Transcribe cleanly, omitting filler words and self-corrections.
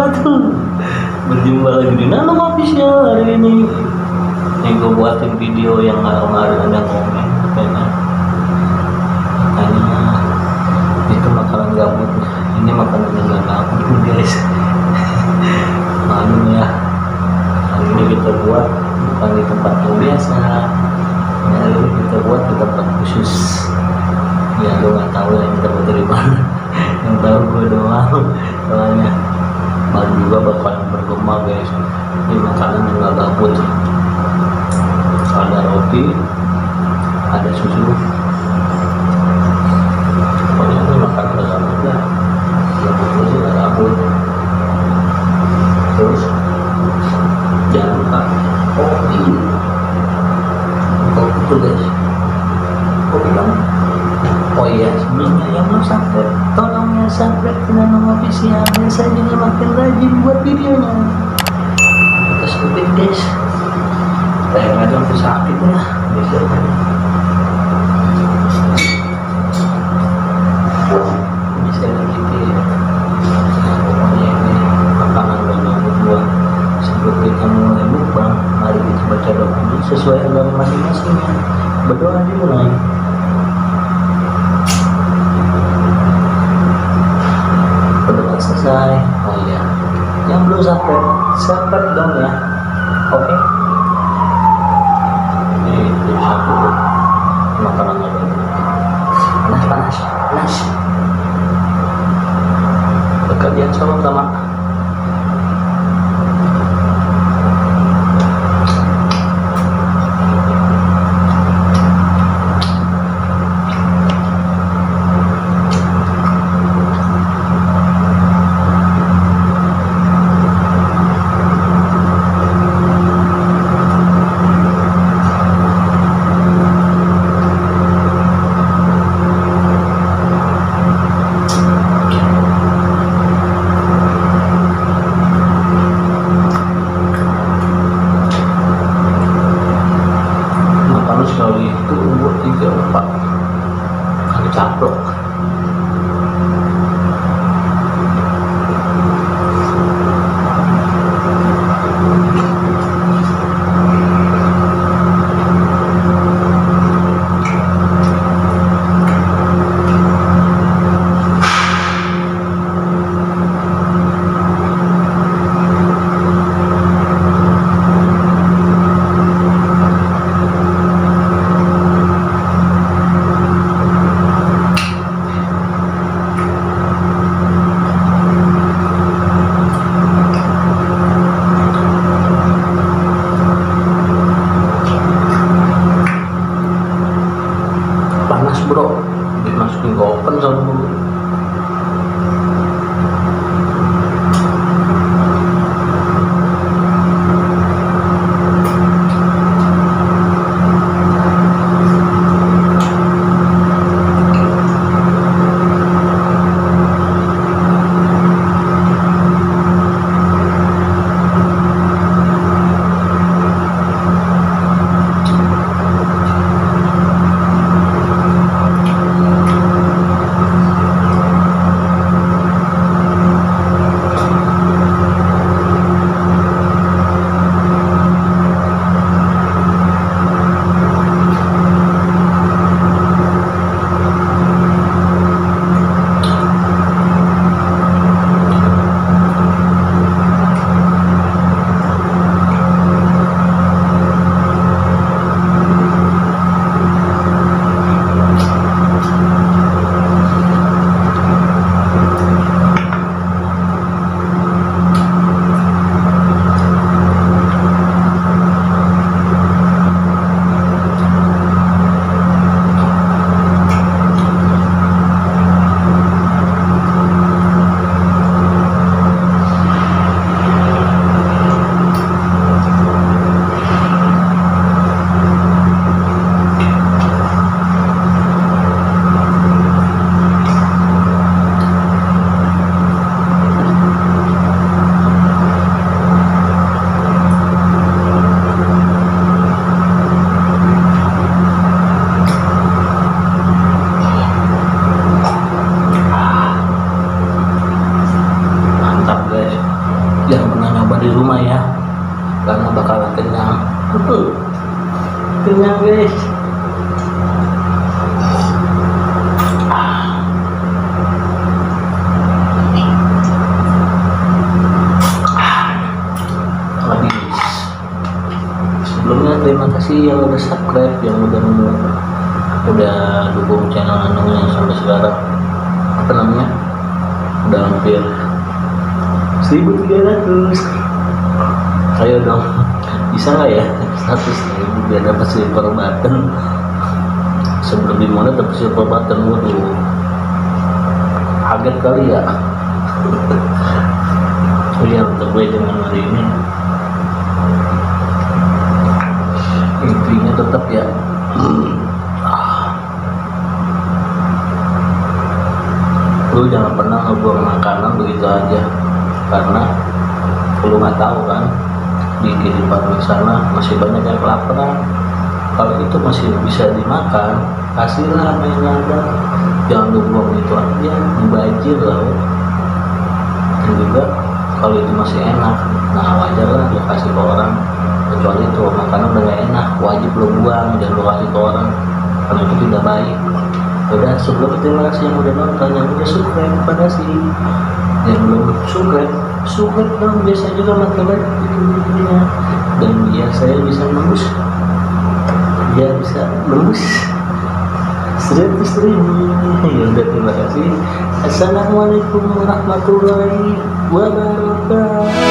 wabarakatuh. Berjumpa lagi di Nano Official hari ini. Ini gue buatin video yang kemarin ada komen katanya itu makanan gabut. Ini makanan yang gak gabut guys. Malu ya. Hari ini kita buat bukan di tempat yang biasa. Hari ini kita buat di tempat khusus. Ya lo nggak tahu yang kita buat dari mana. Yang tahu gue doang. Soalnya baru juga bakalan bergema guys. Ini makanan yang gak gabut. Ada roti, ada susu. Pokoknya ini makanan gak gabut lah. Gabutnya sih gak gabut. Terus jangan lupa kopi. Kopi tuh guys. Kopi dong. Oh iya, sebelumnya yang belum subscribe, tolong ya subscribe ke Nano Official. Saya juga makin rajin buat videonya. Terus kopi guys. Saya nggak ada sakit ya. Biasanya. Bisa gitu ya. Pokoknya ini makanan banyak buat sebelum kita mulai mukbang. Mari kita baca doa dulu sesuai agama masing-masing. Berdoa dimulai. Selesai. Oh iya, yang belum subscribe dong ya. Oke. Ini jadi satu makanannya panas. Kalian sama. Sekali itu buat 3-4 kali caplok. Panas bro, dimasukin ke oven sama dulu. kenyang guys. Sebelumnya terima kasih yang udah subscribe, yang udah dukung channel Anungnya sampai sekarang. Apa namanya, udah hampir 1.300. Ayo dong, bisa nggak ya 100.000 biar dapat silver button. Sebelum dimulai dapat silver button, waduh, kaget kali ya. Oh iya, untuk gue dengan hari ini intinya tetap ya, lu jangan pernah ngebuang makanan begitu aja, karena lu nggak tahu kan di kehidupan di sana masih banyak yang kelaparan. Kalau itu masih bisa dimakan, kasihlah apa yang ada, jangan lu buang itu aja, mubazir lah. Dan juga kalau itu masih enak, nah wajar lah lu kasih ke orang. Kecuali itu makanan udah gak enak, wajib lo buang, jangan lo kasih ke orang, karena itu tidak baik. Udah, sebelum terima kasih yang udah nonton, yang udah subscribe, terima kasih. Yang belum subscribe dong, biasa juga makan videonya. Dan biar saya bisa nembus, dia bisa nembus 100.000. Ya udah, terima kasih. Assalamualaikum warahmatullahi wabarakatuh.